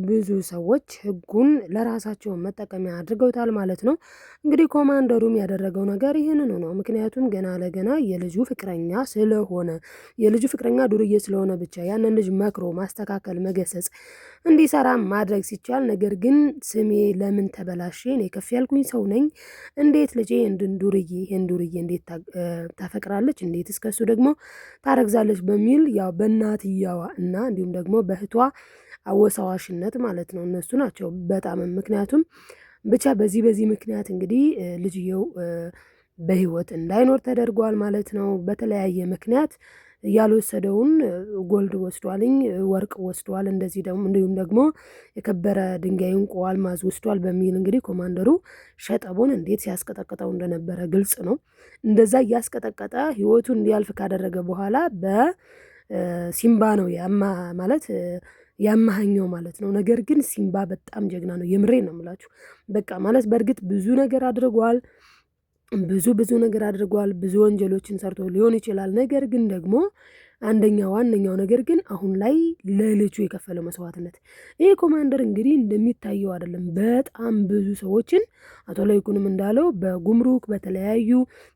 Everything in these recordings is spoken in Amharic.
ብዙ ሰዎች ህጉን ለራሳቸው መጠቀሚያ አድርገውታል ማለት ነው። እንግዲህ ኮማንደሩም ያደረገው ነገር ይህንኑ ነው። ምክንያቱም ገና ለገና የልጁ ፍቅረኛ ስለሆነ የልጁ ፍቅረኛ ዱርዬ ስለሆነ ብቻ ያንን ልጅ መክሮ ማስተካከል፣ መገሰጽ እንዲሰራ ማድረግ ሲቻል፣ ነገር ግን ስሜ ለምን ተበላሸ? እኔ ከፍ ያልኩኝ ሰው ነኝ። እንዴት ልጄ ይህን ዱርዬ እንዴት ታፈቅራለች? እንዴት እስከሱ ደግሞ ታረግዛለች? በሚል ያው በእናትየዋ እና እንዲሁም ደግሞ በእህቷ አወሳዋሽነት ማለት ነው። እነሱ ናቸው በጣም ምክንያቱም ብቻ በዚህ ምክንያት እንግዲህ ልጅየው በህይወት እንዳይኖር ተደርጓል ማለት ነው። በተለያየ ምክንያት ያልወሰደውን ጎልድ ወስዷልኝ፣ ወርቅ ወስዷል፣ እንደዚህ ደግሞ እንዲሁም ደግሞ የከበረ ድንጋይ እንቁ አልማዝ ወስዷል በሚል እንግዲህ ኮማንደሩ ሸጠቦን እንዴት ሲያስቀጠቅጠው እንደነበረ ግልጽ ነው። እንደዛ እያስቀጠቀጠ ህይወቱን እንዲያልፍ ካደረገ በኋላ በሲምባ ነው ማለት ያማኸኘው ማለት ነው። ነገር ግን ሲምባ በጣም ጀግና ነው። የምሬን ነው የምላችሁ። በቃ ማለት በእርግጥ ብዙ ነገር አድርጓል። ብዙ ነገር አድርጓል። ብዙ ወንጀሎችን ሰርቶ ሊሆን ይችላል። ነገር ግን ደግሞ ዋነኛው ነገር ግን አሁን ላይ ለልጁ የከፈለው መስዋዕትነት ይሄ ኮማንደር እንግዲህ እንደሚታየው አይደለም። በጣም ብዙ ሰዎችን አቶ ለይኩንም እንዳለው በጉምሩክ በተለያዩ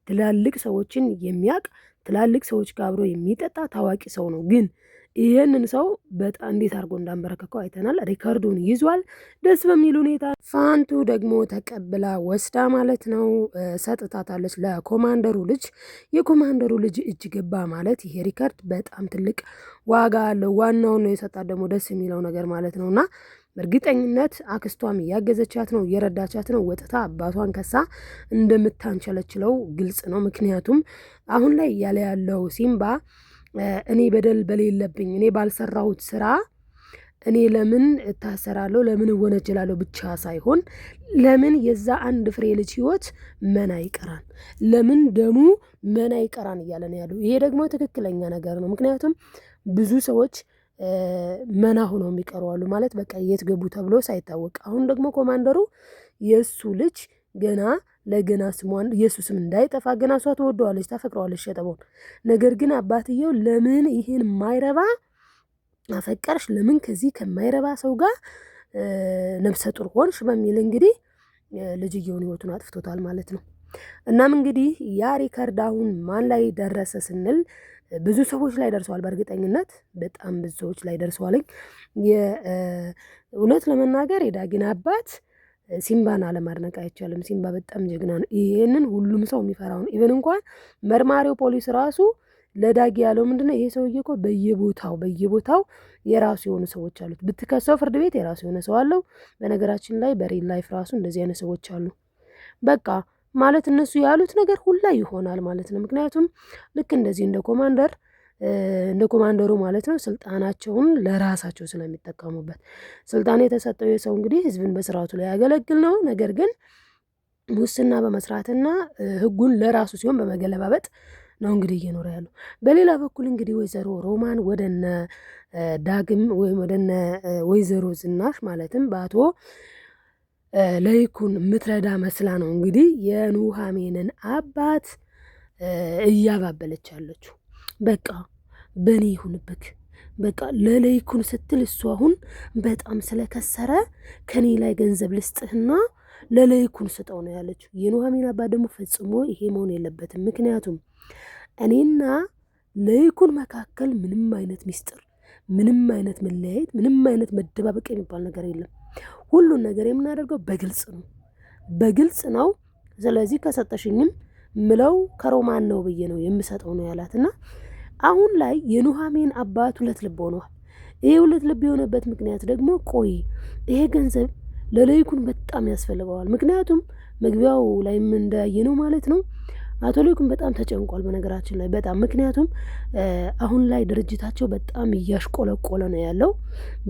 ትላልቅ ሰዎችን የሚያውቅ ትላልቅ ሰዎች ጋር አብሮ የሚጠጣ ታዋቂ ሰው ነው። ግን ይህንን ሰው በጣም እንዴት አድርጎ እንዳንበረከከው አይተናል። ሪካርዱን ይዟል። ደስ በሚል ሁኔታ ፋንቱ ደግሞ ተቀብላ ወስዳ ማለት ነው ሰጥታታለች ለኮማንደሩ ልጅ። የኮማንደሩ ልጅ እጅ ገባ ማለት ይሄ ሪካርድ በጣም ትልቅ ዋጋ አለው። ዋናውን ነው የሰጣት ደግሞ ደስ የሚለው ነገር ማለት ነው። እና በእርግጠኝነት አክስቷም እያገዘቻት ነው፣ እየረዳቻት ነው። ወጥታ አባቷን ከሳ እንደምታንቸለችለው ግልጽ ነው። ምክንያቱም አሁን ላይ እያለ ያለው ሲምባ እኔ በደል በሌለብኝ እኔ ባልሰራሁት ስራ እኔ ለምን እታሰራለሁ፣ ለምን እወነጀላለሁ ብቻ ሳይሆን ለምን የዛ አንድ ፍሬ ልጅ ህይወት መና ይቀራል፣ ለምን ደሙ መና ይቀራል እያለ ነው ያለው። ይሄ ደግሞ ትክክለኛ ነገር ነው። ምክንያቱም ብዙ ሰዎች መና ሆነው የሚቀሩ አሉ ማለት በቃ የት ገቡ ተብሎ ሳይታወቅ። አሁን ደግሞ ኮማንደሩ የእሱ ልጅ ገና ለገና ስሟን ኢየሱስም እንዳይጠፋ ገና እሷ ትወደዋለች፣ ታፈቅረዋለች ሸጠቦን። ነገር ግን አባትየው ለምን ይሄን ማይረባ አፈቀርሽ፣ ለምን ከዚህ ከማይረባ ሰው ጋር ነፍሰ ጡር ሆንሽ በሚል እንግዲህ ልጅየውን ህይወቱን አጥፍቶታል ማለት ነው። እናም እንግዲህ ያ ሪከርድ አሁን ማን ላይ ደረሰ ስንል ብዙ ሰዎች ላይ ደርሰዋል። በእርግጠኝነት በጣም ብዙ ሰዎች ላይ ደርሰዋል። እውነት ለመናገር የዳጊን አባት ሲምባን አለማድነቅ አይቻልም። ሲምባ በጣም ጀግና ነው። ይሄንን ሁሉም ሰው የሚፈራውን ኢቨን እንኳን መርማሪው ፖሊስ ራሱ ለዳጊ ያለው ምንድነው ይሄ ሰውዬ እኮ በየቦታው የራሱ የሆኑ ሰዎች አሉት። ብትከሰው ፍርድ ቤት የራሱ የሆነ ሰው አለው። በነገራችን ላይ በሪል ላይፍ ራሱ እንደዚህ አይነት ሰዎች አሉ። በቃ ማለት እነሱ ያሉት ነገር ሁላ ይሆናል ማለት ነው። ምክንያቱም ልክ እንደዚህ እንደ ኮማንደሩ ማለት ነው ስልጣናቸውን ለራሳቸው ስለሚጠቀሙበት። ስልጣን የተሰጠው የሰው እንግዲህ ህዝብን በስርዓቱ ላይ ያገለግል ነው። ነገር ግን ሙስና በመስራትና ህጉን ለራሱ ሲሆን በመገለባበጥ ነው እንግዲህ እየኖረ ያለው። በሌላ በኩል እንግዲህ ወይዘሮ ሮማን ወደነ ዳግም ወይም ወደነ ወይዘሮ ዝናሽ ማለትም በአቶ ለይኩን ምትረዳ መስላ ነው እንግዲህ የኑሃሜንን አባት እያባበለች ያለችው። በቃ በእኔ ይሁንብክ፣ በቃ ለለይኩን ስትል እሱ አሁን በጣም ስለከሰረ ከኔ ላይ ገንዘብ ልስጥህና ለለይኩን ስጠው ነው ያለችው። የኑሃሜን አባት ደግሞ ፈጽሞ ይሄ መሆን የለበትም። ምክንያቱም እኔና ለይኩን መካከል ምንም አይነት ሚስጥር፣ ምንም አይነት መለያየት፣ ምንም አይነት መደባበቅ የሚባል ነገር የለም። ሁሉን ነገር የምናደርገው በግልጽ ነው። ስለዚህ ከሰጠሽኝም ምለው ከሮማን ነው ብዬ ነው የምሰጠው ነው ያላትና አሁን ላይ የኑሃሜን አባት ሁለት ልብ ሆነዋል። ይሄ ሁለት ልብ የሆነበት ምክንያት ደግሞ ይሄ ገንዘብ ለለይኩን በጣም ያስፈልገዋል። ምክንያቱም መግቢያው ላይ እንዳየነው ማለት ነው አቶ ለይኩን በጣም ተጨንቋል። በነገራችን ላይ በጣም ምክንያቱም አሁን ላይ ድርጅታቸው በጣም እያሽቆለቆለ ነው ያለው።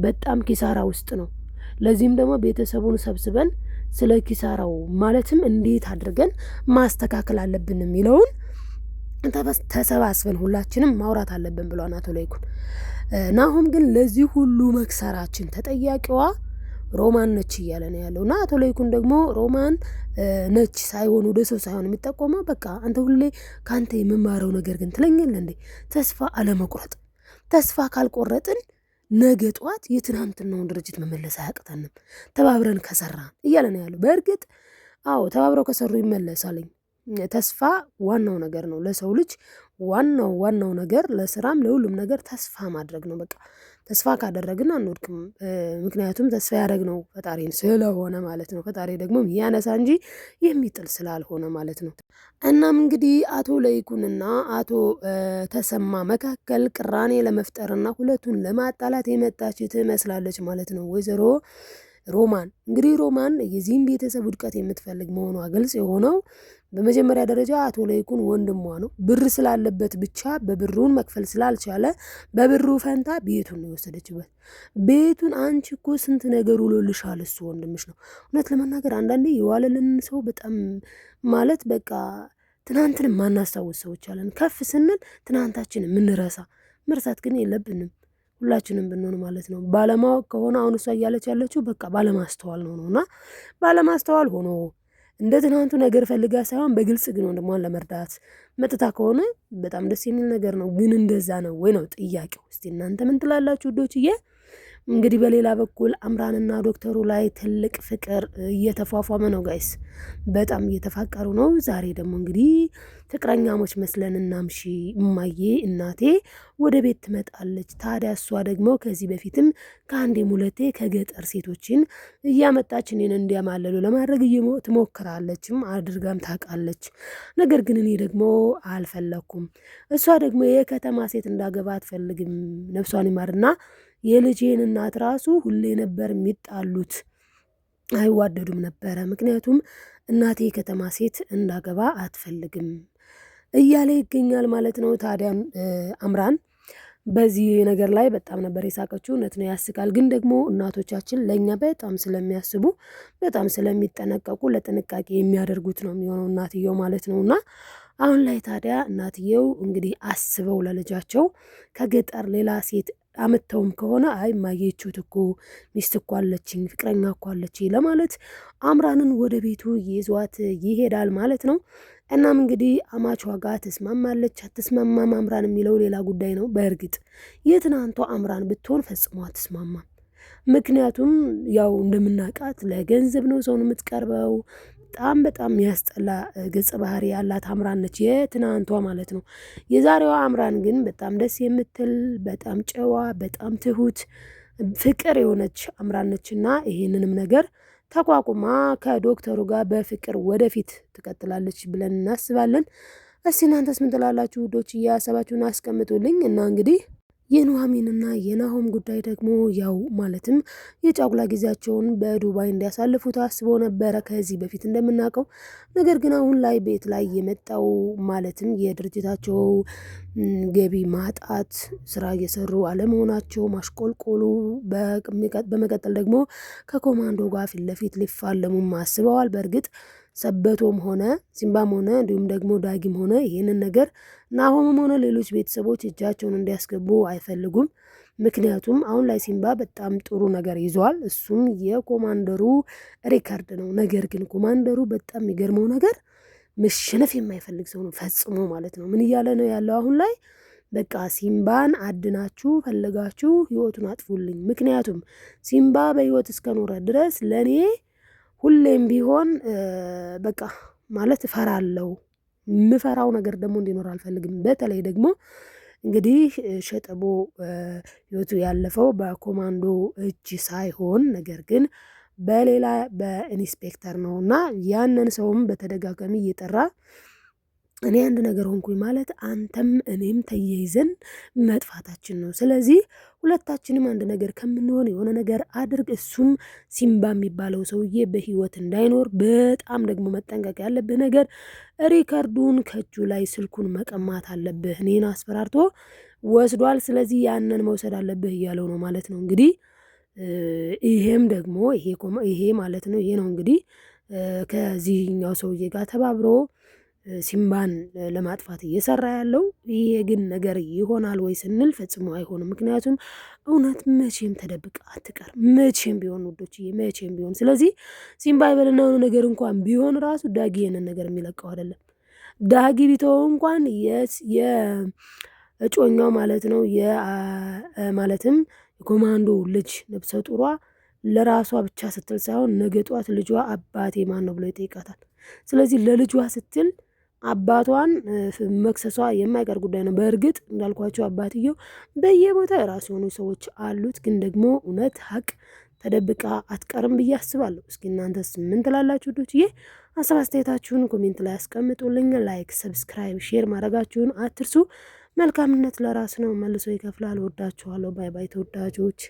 በጣም ኪሳራ ውስጥ ነው። ለዚህም ደግሞ ቤተሰቡን ሰብስበን ስለ ኪሳራው ማለትም እንዴት አድርገን ማስተካከል አለብን የሚለውን ተሰባስበን ሁላችንም ማውራት አለብን ብሏል አቶ ለይኩን። ናሆም ግን ለዚህ ሁሉ መክሰራችን ተጠያቂዋ ሮማን ነች እያለ ነው ያለው። እና አቶ ለይኩን ደግሞ ሮማን ነች ሳይሆን ወደ ሰው ሳይሆን የሚጠቆመው በቃ አንተ ሁሌ ከአንተ የምማረው ነገር ግን ትለኛለህ እንዴ ተስፋ አለመቁረጥ። ተስፋ ካልቆረጥን ነገ ጧት የትናንትናውን ድርጅት መመለስ አያቅተንም ተባብረን ከሰራን እያለ ነው ያለው። በእርግጥ አዎ ተባብረው ከሰሩ ይመለሳልኝ። ተስፋ ዋናው ነገር ነው ለሰው ልጅ ዋናው ነገር ለስራም ለሁሉም ነገር ተስፋ ማድረግ ነው። በቃ ተስፋ ካደረግን አንወድቅም። ምክንያቱም ተስፋ ያደረግነው ፈጣሪን ስለሆነ ማለት ነው። ፈጣሪ ደግሞ ያነሳ እንጂ የሚጥል ስላልሆነ ማለት ነው። እናም እንግዲህ አቶ ለይኩንና አቶ ተሰማ መካከል ቅራኔ ለመፍጠርና ሁለቱን ለማጣላት የመጣች ትመስላለች ማለት ነው ወይዘሮ ሮማን። እንግዲህ ሮማን የዚህም ቤተሰብ ውድቀት የምትፈልግ መሆኗ ግልጽ የሆነው በመጀመሪያ ደረጃ አቶ ለይኩን ወንድሟ ነው። ብር ስላለበት ብቻ በብሩን መክፈል ስላልቻለ በብሩ ፈንታ ቤቱን ነው የወሰደችበት። ቤቱን አንቺ እኮ ስንት ነገር ውሎልሻል፣ እሱ ወንድምሽ ነው። እውነት ለመናገር አንዳንዴ የዋለልን ሰው በጣም ማለት በቃ ትናንትን ማናስታውስ ሰዎች አለን። ከፍ ስንል ትናንታችን የምንረሳ መርሳት ግን የለብንም ሁላችንም ብንሆን ማለት ነው። ባለማወቅ ከሆነ አሁን እሷ እያለች ያለችው በቃ ባለማስተዋል ነውና ባለማስተዋል ሆኖ እንደ ትናንቱ ነገር ፈልጋ ሳይሆን በግልጽ ግን ወንድሟን ለመርዳት መጥታ ከሆነ በጣም ደስ የሚል ነገር ነው። ግን እንደዛ ነው ወይ ነው ጥያቄው። እስቲ እናንተ ምን ትላላችሁ ውዶችዬ? እንግዲህ በሌላ በኩል አምራንና ዶክተሩ ላይ ትልቅ ፍቅር እየተፏፏመ ነው ጋይስ፣ በጣም እየተፋቀሩ ነው። ዛሬ ደግሞ እንግዲህ ፍቅረኛሞች መስለን እናምሺ እማዬ እናቴ ወደ ቤት ትመጣለች። ታዲያ እሷ ደግሞ ከዚህ በፊትም ከአንዴም ሁለቴ ከገጠር ሴቶችን እያመጣች እኔን እንዲያማለሉ ለማድረግ ትሞክራለችም አድርጋም ታውቃለች። ነገር ግን እኔ ደግሞ አልፈለኩም። እሷ ደግሞ የከተማ ሴት እንዳገባ አትፈልግም። ነፍሷን ይማርና የልጄን እናት ራሱ ሁሌ ነበር የሚጣሉት፣ አይዋደዱም ነበረ። ምክንያቱም እናቴ የከተማ ሴት እንዳገባ አትፈልግም እያለ ይገኛል ማለት ነው። ታዲያ አምራን በዚህ ነገር ላይ በጣም ነበር የሳቀችው። እውነት ነው ያስቃል። ግን ደግሞ እናቶቻችን ለእኛ በጣም ስለሚያስቡ በጣም ስለሚጠነቀቁ ለጥንቃቄ የሚያደርጉት ነው የሚሆነው እናትየው ማለት ነው። እና አሁን ላይ ታዲያ እናትየው እንግዲህ አስበው ለልጃቸው ከገጠር ሌላ ሴት አመተውም ከሆነ አይ ማየችሁት እኮ ሚስት እኮ አለችኝ ፍቅረኛ እኮ አለችኝ ለማለት አምራንን ወደ ቤቱ ይዟት ይሄዳል ማለት ነው። እናም እንግዲህ አማቿ ጋር ትስማማለች አትስማማም አምራን የሚለው ሌላ ጉዳይ ነው። በእርግጥ የትናንቷ አምራን ብትሆን ፈጽሞ አትስማማም። ምክንያቱም ያው እንደምናውቃት ለገንዘብ ነው ሰውን የምትቀርበው። በጣም ያስጠላ ገጸ ባህሪ ያላት አምራን ነች የትናንቷ ማለት ነው። የዛሬዋ አምራን ግን በጣም ደስ የምትል በጣም ጨዋ በጣም ትሁት ፍቅር የሆነች አምራን ነችና ይህንንም ነገር ተቋቁማ ከዶክተሩ ጋር በፍቅር ወደፊት ትቀጥላለች ብለን እናስባለን። እስቲ እናንተስ ምን ትላላችሁ ውዶች? እያሰባችሁን አስቀምጡልኝ። እና እንግዲህ የኑሐሚንና የናሆም ጉዳይ ደግሞ ያው ማለትም የጫጉላ ጊዜያቸውን በዱባይ እንዲያሳልፉ ታስቦ ነበረ ከዚህ በፊት እንደምናውቀው። ነገር ግን አሁን ላይ ቤት ላይ የመጣው ማለትም የድርጅታቸው ገቢ ማጣት፣ ስራ እየሰሩ አለመሆናቸው ማሽቆልቆሉ፣ በመቀጠል ደግሞ ከኮማንዶ ጋር ፊት ለፊት ሊፋለሙም አስበዋል። በእርግጥ ሰበቶም ሆነ ሲምባም ሆነ እንዲሁም ደግሞ ዳጊም ሆነ ይህንን ነገር ናሆምም ሆነ ሌሎች ቤተሰቦች እጃቸውን እንዲያስገቡ አይፈልጉም። ምክንያቱም አሁን ላይ ሲምባ በጣም ጥሩ ነገር ይዟል። እሱም የኮማንደሩ ሪከርድ ነው። ነገር ግን ኮማንደሩ በጣም የሚገርመው ነገር መሸነፍ የማይፈልግ ሰው ነው ፈጽሞ ማለት ነው። ምን እያለ ነው ያለው አሁን ላይ? በቃ ሲምባን አድናችሁ ፈልጋችሁ ህይወቱን አጥፉልኝ። ምክንያቱም ሲምባ በህይወት እስከኖረ ድረስ ለእኔ ሁሌም ቢሆን በቃ ማለት እፈራለሁ። የምፈራው ነገር ደግሞ እንዲኖር አልፈልግም። በተለይ ደግሞ እንግዲህ ሸጠቦ ህይወቱ ያለፈው በኮማንዶ እጅ ሳይሆን ነገር ግን በሌላ በኢንስፔክተር ነው እና ያንን ሰውም በተደጋጋሚ እየጠራ እኔ አንድ ነገር ሆንኩኝ ማለት አንተም እኔም ተያይዘን መጥፋታችን ነው። ስለዚህ ሁለታችንም አንድ ነገር ከምንሆን የሆነ ነገር አድርግ። እሱም ሲምባ የሚባለው ሰውዬ በህይወት እንዳይኖር በጣም ደግሞ መጠንቀቅ ያለብህ ነገር ሪከርዱን ከእጁ ላይ ስልኩን መቀማት አለብህ። እኔን አስፈራርቶ ወስዷል። ስለዚህ ያንን መውሰድ አለብህ እያለው ነው ማለት ነው። እንግዲህ ይሄም ደግሞ ይሄ ማለት ነው። ይሄ ነው እንግዲህ ከዚህኛው ሰውዬ ጋር ተባብሮ ሲምባን ለማጥፋት እየሰራ ያለው። ይሄ ግን ነገር ይሆናል ወይ ስንል ፈጽሞ አይሆንም። ምክንያቱም እውነት መቼም ተደብቃ አትቀር፣ መቼም ቢሆን ውዶች፣ መቼም ቢሆን። ስለዚህ ሲምባ ይበልና ነገር እንኳን ቢሆን ራሱ ዳጊ ይሄንን ነገር የሚለቀው አይደለም። ዳጊ ቢተው እንኳን የእጮኛው ማለት ነው ማለትም የኮማንዶ ልጅ ነብሰ ጡሯ ለራሷ ብቻ ስትል ሳይሆን ነገ ጧት ልጇ አባቴ ማን ነው ብሎ ይጠይቃታል። ስለዚህ ለልጇ ስትል አባቷን መክሰሷ የማይቀር ጉዳይ ነው። በእርግጥ እንዳልኳቸው አባትየው በየቦታው የራሱ የሆኑ ሰዎች አሉት፣ ግን ደግሞ እውነት ሀቅ ተደብቃ አትቀርም ብዬ አስባለሁ። እስኪ እናንተስ ምን ትላላችሁ? ዶችዬ ሀሳብ አስተያየታችሁን ኮሜንት ላይ አስቀምጡልኝ። ላይክ፣ ሰብስክራይብ፣ ሼር ማድረጋችሁን አትርሱ። መልካምነት ለራስ ነው፣ መልሶ ይከፍላል። ወዳችኋለሁ። ባይ ባይ ተወዳጆች።